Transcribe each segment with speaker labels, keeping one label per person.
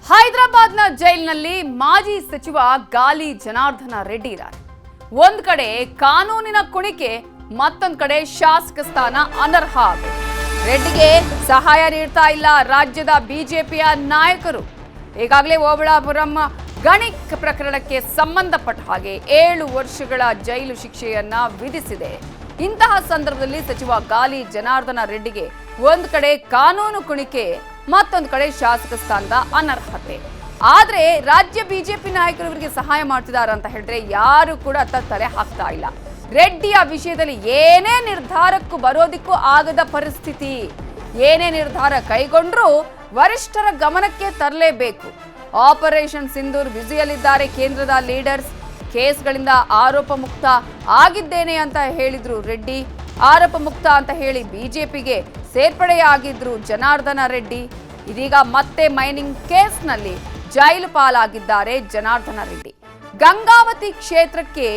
Speaker 1: ಹೈದರಾಬಾದ್ನ ಜೈಲಿನಲ್ಲಿ ಮಾಜಿ ಸಚಿವ ಗಾಲಿ ಜನಾರ್ದನ ರೆಡ್ಡಿ ಇದ್ದಾರೆ. ಒಂದ್ ಕಡೆ ಕಾನೂನಿನ ಕುಣಿಕೆ, ಮತ್ತೊಂದ್ ಕಡೆ ಶಾಸಕ ಸ್ಥಾನ ಅನರ್ಹ. ರೆಡ್ಡಿಗೆ ಸಹಾಯ ನೀಡ್ತಾ ಇಲ್ಲ ರಾಜ್ಯದ ಬಿಜೆಪಿಯ ನಾಯಕರು. ಈಗಾಗಲೇ ಓಬಳಾಪುರಂ ಗಣಿ ಪ್ರಕರಣಕ್ಕೆ ಸಂಬಂಧಪಟ್ಟ ಹಾಗೆ 7 ವರ್ಷಗಳ ಜೈಲು ಶಿಕ್ಷೆಯನ್ನ ವಿಧಿಸಿದೆ. ಇಂತಹ ಸಂದರ್ಭದಲ್ಲಿ ಸಚಿವ ಗಾಲಿ ಜನಾರ್ದನ ರೆಡ್ಡಿಗೆ ಒಂದ್ ಕಡೆ ಕಾನೂನು ಕುಣಿಕೆ, ಮತ್ತೊಂದು ಕಡೆ ಶಾಸಕ ಸ್ಥಾನದ ಅನರ್ಹತೆ. ಆದ್ರೆ ರಾಜ್ಯ ಬಿಜೆಪಿ ನಾಯಕರು ಇವರಿಗೆ ಸಹಾಯ ಮಾಡ್ತಿದ್ದಾರೆ ಅಂತ ಹೇಳಿದ್ರೆ ಯಾರು ಕೂಡ ತಲೆ ಹಾಕ್ತಾ ಇಲ್ಲ. ರೆಡ್ಡಿಯ ವಿಷಯದಲ್ಲಿ ಏನೇ ನಿರ್ಧಾರಕ್ಕೂ ಬರೋದಿಕ್ಕೂ ಆಗದ ಪರಿಸ್ಥಿತಿ. ಏನೇ ನಿರ್ಧಾರ ಕೈಗೊಂಡ್ರೂ ವರಿಷ್ಠರ ಗಮನಕ್ಕೆ ತರಲೇಬೇಕು. ಆಪರೇಷನ್ ಸಿಂಧೂರ್ ಬ್ಯುಸಿಯಲ್ಲಿದ್ದಾರೆ ಕೇಂದ್ರದ ಲೀಡರ್ಸ್. ಕೇಸ್ಗಳಿಂದ ಆರೋಪ ಮುಕ್ತ ಆಗಿದ್ದೇನೆ ಅಂತ ಹೇಳಿದ್ರು ರೆಡ್ಡಿ. ಆರೋಪ ಮುಕ್ತ ಅಂತ ಹೇಳಿ ಬಿಜೆಪಿಗೆ ಸೇರ್ಪಡೆಯಾಗಿದ್ರು ಜನಾರ್ದನ ರೆಡ್ಡಿ. ಇದೀಗ ಮತ್ತೆ ಮೈನಿಂಗ್ ಕೇಸ್ನಲ್ಲಿ ಜೈಲು ಪಾಲಾಗಿದ್ದಾರೆ ಜನಾರ್ದನ ರೆಡ್ಡಿ. ಗಂಗಾವತಿ ಕ್ಷೇತ್ರಕ್ಕೆ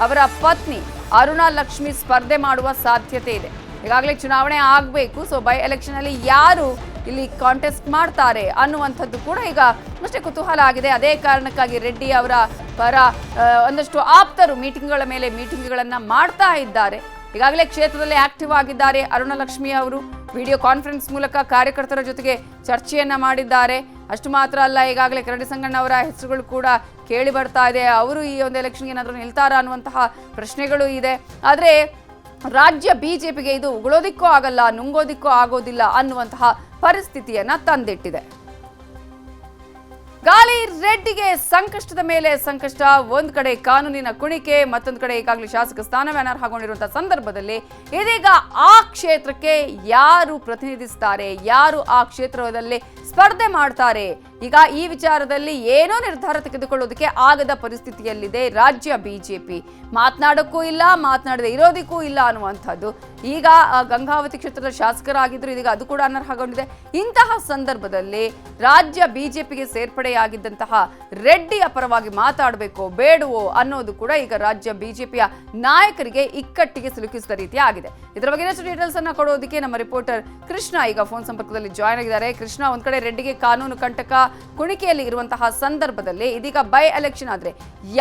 Speaker 1: ಅವರ ಪತ್ನಿ ಅರುಣಾ ಲಕ್ಷ್ಮಿ ಸ್ಪರ್ಧೆ ಮಾಡುವ ಸಾಧ್ಯತೆ ಇದೆ. ಈಗಾಗಲೇ ಚುನಾವಣೆ ಆಗಬೇಕು. ಸೊ ಬೈ ಎಲೆಕ್ಷನ್ ಅಲ್ಲಿ ಯಾರು ಇಲ್ಲಿ ಕಾಂಟೆಸ್ಟ್ ಮಾಡ್ತಾರೆ ಅನ್ನುವಂಥದ್ದು ಕೂಡ ಈಗ ಅಷ್ಟೇ ಕುತೂಹಲ ಆಗಿದೆ. ಅದೇ ಕಾರಣಕ್ಕಾಗಿ ರೆಡ್ಡಿ ಅವರ ಪರ ಒಂದಷ್ಟು ಆಪ್ತರು ಮೀಟಿಂಗ್ಗಳ ಮೇಲೆ ಮೀಟಿಂಗ್ಗಳನ್ನು ಮಾಡ್ತಾ ಇದ್ದಾರೆ. ಈಗಾಗಲೇ ಕ್ಷೇತ್ರದಲ್ಲಿ ಆಕ್ಟಿವ್ ಆಗಿದ್ದಾರೆ ಅರುಣಾ ಲಕ್ಷ್ಮಿ ಅವರು. ವಿಡಿಯೋ ಕಾನ್ಫರೆನ್ಸ್ ಮೂಲಕ ಕಾರ್ಯಕರ್ತರ ಜೊತೆಗೆ ಚರ್ಚೆಯನ್ನ ಮಾಡಿದ್ದಾರೆ. ಅಷ್ಟು ಮಾತ್ರ ಅಲ್ಲ, ಈಗಾಗಲೇ ಕರಡಿ ಸಂಗಣ್ಣ ಅವರ ಹೆಸರುಗಳು ಕೂಡ ಕೇಳಿ ಬರ್ತಾ ಇದೆ. ಅವರು ಈ ಒಂದು ಎಲೆಕ್ಷನ್ಗೆ ಏನಾದರೂ ನಿಲ್ತಾರಾ ಅನ್ನುವಂತಹ ಪ್ರಶ್ನೆಗಳು ಇದೆ. ಆದರೆ ರಾಜ್ಯ ಬಿಜೆಪಿಗೆ ಇದು ಉಗುಳೋದಿಕ್ಕೂ ಆಗಲ್ಲ, ನುಂಗೋದಿಕ್ಕೂ ಆಗೋದಿಲ್ಲ ಅನ್ನುವಂತಹ ಪರಿಸ್ಥಿತಿಯನ್ನ ತಂದಿಟ್ಟಿದೆ. ಗಾಲಿ ರೆಡ್ಡಿಗೆ ಸಂಕಷ್ಟದ ಮೇಲೆ ಸಂಕಷ್ಟ. ಒಂದ್ ಕಡೆ ಕಾನೂನಿನ ಕುಣಿಕೆ, ಮತ್ತೊಂದು ಕಡೆ ಈಗಾಗಲೇ ಶಾಸಕ ಸ್ಥಾನವೇ ಅನರ್ಹಗೊಂಡಿರುವಂತಹ ಸಂದರ್ಭದಲ್ಲಿ ಇದೀಗ ಆ ಕ್ಷೇತ್ರಕ್ಕೆ ಯಾರು ಪ್ರತಿನಿಧಿಸ್ತಾರೆ, ಯಾರು ಆ ಕ್ಷೇತ್ರದಲ್ಲಿ ಸ್ಪರ್ಧೆ ಮಾಡ್ತಾರೆ, ಈಗ ಈ ವಿಚಾರದಲ್ಲಿ ಏನೋ ನಿರ್ಧಾರ ತೆಗೆದುಕೊಳ್ಳೋದಕ್ಕೆ ಆಗದ ಪರಿಸ್ಥಿತಿಯಲ್ಲಿದೆ ರಾಜ್ಯ ಬಿಜೆಪಿ. ಮಾತನಾಡೋಕ್ಕೂ ಇಲ್ಲ, ಮಾತನಾಡದೆ ಇರೋದಕ್ಕೂ ಇಲ್ಲ ಅನ್ನುವಂಥದ್ದು. ಈಗ ಗಂಗಾವತಿ ಕ್ಷೇತ್ರದ ಶಾಸಕರಾಗಿದ್ರು, ಇದೀಗ ಅದು ಕೂಡ ಅನರ್ಹಗೊಂಡಿದೆ. ಇಂತಹ ಸಂದರ್ಭದಲ್ಲಿ ರಾಜ್ಯ ಬಿಜೆಪಿಗೆ ಸೇರ್ಪಡೆಯಾಗಿದ್ದಂತಹ ರೆಡ್ಡಿಯ ಪರವಾಗಿ ಮಾತಾಡಬೇಕೋ ಬೇಡವೋ ಅನ್ನೋದು ಕೂಡ ಈಗ ರಾಜ್ಯ ಬಿಜೆಪಿಯ ನಾಯಕರಿಗೆ ಇಕ್ಕಟ್ಟಿಗೆ ಸಿಲುಕಿಸಿದ ರೀತಿ ಆಗಿದೆ. ಇದರ ಬಗ್ಗೆ ಇನ್ನಷ್ಟು ಡೀಟೇಲ್ಸ್ ಅನ್ನ ಕೊಡೋದಕ್ಕೆ ನಮ್ಮ ರಿಪೋರ್ಟರ್ ಕೃಷ್ಣ ಈಗ ಫೋನ್ ಸಂಪರ್ಕದಲ್ಲಿ ಜಾಯ್ನ್ ಆಗಿದ್ದಾರೆ. ಕೃಷ್ಣ, ಒಂದ್ ಕಡೆ ರೆಡ್ಡಿಗೆ ಕಾನೂನು ಕಂಟಕ ಕುಣಿಕೆಯಲ್ಲಿ ಇರುವಂತಹ ಸಂದರ್ಭದಲ್ಲಿ ಇದೀಗ ಬೈ ಎಲೆಕ್ಷನ್ ಆದ್ರೆ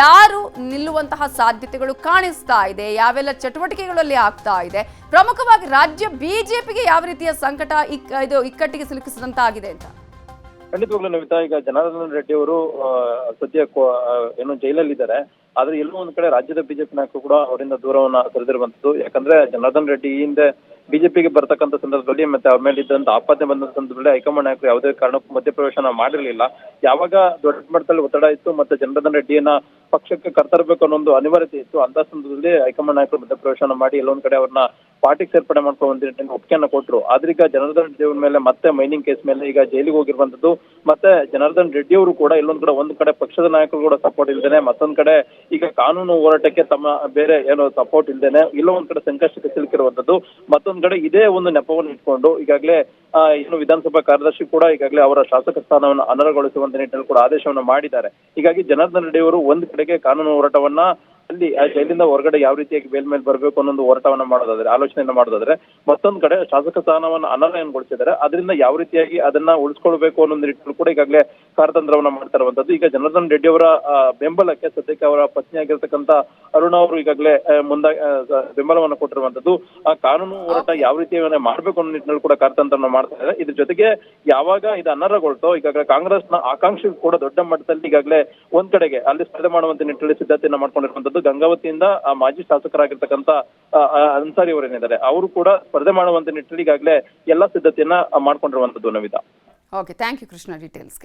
Speaker 1: ಯಾರು ನಿಲ್ಲುವಂತಹ ಸಾಧ್ಯತೆಗಳು ಕಾಣಿಸ್ತಾ ಇದೆ, ಯಾವೆಲ್ಲ ಚಟುವಟಿಕೆಗಳಲ್ಲಿ ಆಗ್ತಾ ಇದೆ, ಪ್ರಮುಖವಾಗಿ ರಾಜ್ಯ ಬಿಜೆಪಿಗೆ ಯಾವ ರೀತಿಯ ಸಂಕಟ ಇಕ್ಕಟ್ಟಿಗೆ ಸಿಲುಕಿಸಿದಂತಾಗಿದೆ ಅಂತ?
Speaker 2: ಖಂಡಿತವಾಗ್ಲೂ ನವಿತಾ, ಈಗ ಜನಾರ್ದನ ರೆಡ್ಡಿ ಅವರು ಸದ್ಯ ಏನು ಜೈಲಲ್ಲಿದ್ದಾರೆ. ಆದ್ರೆ ಎಲ್ಲೋ ಒಂದ್ ಕಡೆ ರಾಜ್ಯದ ಬಿಜೆಪಿ ನಾಯಕರು ಕೂಡ ಅವರಿಂದ ದೂರವನ್ನ ಸರಿದಿರುವಂತದ್ದು. ಯಾಕಂದ್ರೆ ಜನಾರ್ದನ ರೆಡ್ಡಿ ಈ ಹಿಂದೆ ಬಿಜೆಪಿಗೆ ಬರ್ತಕ್ಕಂಥ ಸಂದರ್ಭದಲ್ಲಿ ಮತ್ತೆ ಅವ್ರ ಮೇಲೆ ಇದ್ದಂತ ಆಪಾದನೆ ಬಂದ ಸಂದರ್ಭದಲ್ಲಿ ಹೈಕಮಾಂಡ್ ನಾಯಕರು ಯಾವುದೇ ಕಾರಣಕ್ಕೂ ಮಧ್ಯಪ್ರವೇಶನ ಮಾಡಿರಲಿಲ್ಲ. ಯಾವಾಗ ದೊಡ್ಡ ಮಟ್ಟದಲ್ಲಿ ಒತ್ತಡ ಇತ್ತು ಮತ್ತೆ ಜನಾರ್ದನ ರೆಡ್ಡಿಯನ್ನ ಪಕ್ಷಕ್ಕೆ ಕರ್ತರಬೇಕು ಅನ್ನೋ ಒಂದು ಅನಿವಾರ್ಯತೆ ಇತ್ತು, ಅಂತ ಸಂದರ್ಭದಲ್ಲಿ ಹೈಕಮಾಂಡ್ ನಾಯಕರು ಮಧ್ಯಪ್ರವೇಶನ ಮಾಡಿ ಎಲ್ಲೊಂದ್ ಕಡೆ ಅವ್ರನ್ನ ಪಾರ್ಟಿಗೆ ಸೇರ್ಪಡೆ ಮಾಡ್ಕೊಂಡು ಒಪ್ಪಿಗೆಯನ್ನ ಕೊಟ್ಟರು. ಆದ್ರೀಗ ಜನಾರ್ದನ ರೆಡ್ಡಿ ಅವ್ರ ಮೇಲೆ ಮತ್ತೆ ಮೈನಿಂಗ್ ಕೇಸ್ ಮೇಲೆ ಈಗ ಜೈಲಿಗೆ ಹೋಗಿರುವಂತದ್ದು. ಮತ್ತೆ ಜನಾರ್ದನ ರೆಡ್ಡಿ ಅವರು ಕೂಡ ಒಂದ್ ಕಡೆ ಪಕ್ಷದ ನಾಯಕರು ಕೂಡ ಸಪೋರ್ಟ್ ಇಲ್ದೇನೆ, ಮತ್ತೊಂದ್ ಕಡೆ ಈಗ ಕಾನೂನು ಹೋರಾಟಕ್ಕೆ ತಮ್ಮ ಬೇರೆ ಏನೋ ಸಪೋರ್ಟ್ ಇಲ್ದೇನೆ ಇಲ್ಲೋ ಒಂದ್ ಕಡೆ ಸಂಕಷ್ಟಕ್ಕೆ ಸಿಲುಕಿರುವಂತದ್ದು. ಮತ್ತೊಂದ್ ಕಡೆ ಇದೇ ಒಂದು ನೆಪವನ್ನು ಇಟ್ಕೊಂಡು ಈಗಾಗಲೇ ಏನು ವಿಧಾನಸಭಾ ಕಾರ್ಯದರ್ಶಿ ಕೂಡ ಈಗಾಗಲೇ ಅವರ ಶಾಸಕ ಸ್ಥಾನವನ್ನು ಅನರ್ಹಗೊಳಿಸುವಂತ ನಿಟ್ಟಿನಲ್ಲಿ ಕೂಡ ಆದೇಶವನ್ನು ಮಾಡಿದ್ದಾರೆ. ಹೀಗಾಗಿ ಜನಾರ್ದನ ರೆಡ್ಡಿ ಅವರು ಒಂದ್ ಕಡೆಗೆ ಕಾನೂನು ಹೋರಾಟವನ್ನ ಅಲ್ಲಿ ಜೈಲಿಂದ ಹೊರಗಡೆ ಯಾವ ರೀತಿಯಾಗಿ ಮೇಲ್ ಬರಬೇಕು ಅನ್ನೊಂದು ಹೋರಾಟವನ್ನ ಮಾಡೋದಾದ್ರೆ, ಆಲೋಚನೆಯನ್ನ ಮಾಡೋದಾದ್ರೆ, ಮತ್ತೊಂದ್ ಕಡೆ ಶಾಸಕ ಸ್ಥಾನವನ್ನ ಅನರ್ಹಗೊಳಿಸಿದ್ದಾರೆ. ಅದರಿಂದ ಯಾವ ರೀತಿಯಾಗಿ ಅದನ್ನ ಉಳಿಸ್ಕೊಳ್ಬೇಕು ಅನ್ನೋ ನಿಟ್ಟಿನಲ್ಲಿ ಕೂಡ ಈಗಾಗಲೇ ಕಾರ್ಯತಂತ್ರವನ್ನ ಮಾಡ್ತಾ ಇರುವಂತದ್ದು. ಈಗ ಜನಾರ್ದನ ರೆಡ್ಡಿ ಅವರ ಬೆಂಬಲಕ್ಕೆ ಸದ್ಯಕ್ಕೆ ಅವರ ಪತ್ನಿಯಾಗಿರ್ತಕ್ಕಂಥ ಅರುಣಾ ಅವರು ಈಗಾಗಲೇ ಬೆಂಬಲವನ್ನ ಕೊಟ್ಟಿರುವಂತದ್ದು. ಆ ಕಾನೂನು ಹೋರಾಟ ಯಾವ ರೀತಿಯಾಗಿ ಮಾಡ್ಬೇಕು ಅನ್ನೋ ನಿಟ್ಟಿನಲ್ಲಿ ಕೂಡ ಕಾರ್ಯತಂತ್ರವನ್ನ ಮಾಡ್ತಾ ಇದ್ದಾರೆ. ಇದ್ರ ಜೊತೆಗೆ ಯಾವಾಗ ಇದು ಅನರ್ಹಗೊಳ್ತೋ ಈಗಾಗಲೇ ಕಾಂಗ್ರೆಸ್ನ ಆಕಾಂಕ್ಷಿ ಕೂಡ ದೊಡ್ಡ ಮಟ್ಟದಲ್ಲಿ ಈಗಾಗಲೇ ಒಂದ್ ಕಡೆಗೆ ಅಲ್ಲಿ ಸ್ಪರ್ಧೆ ಮಾಡುವಂತ ನಿಟ್ಟಿನಲ್ಲಿ ಸಿದ್ಧತೆಯನ್ನ ಮಾಡ್ಕೊಂಡಿರುವಂತದ್ದು. ಗಂಗಾವತಿಯಿಂದ ಮಾಜಿ ಶಾಸಕರಾಗಿರ್ತಕ್ಕಂಥ ಅನ್ಸಾರಿ ಅವರೇನಿದ್ದಾರೆ ಅವರು ಕೂಡ ಸ್ಪರ್ಧೆ ಮಾಡುವಂತ ನಿಟ್ಟಿನಲ್ಲಿ ಈಗಾಗಲೇ ಎಲ್ಲಾ ಸಿದ್ಧತೆಯನ್ನ ಮಾಡ್ಕೊಂಡಿರುವಂತದ್ದು. Navita,
Speaker 1: okay, thank you Krishna ಡೀಟೇಲ್ಸ್ಗೆ.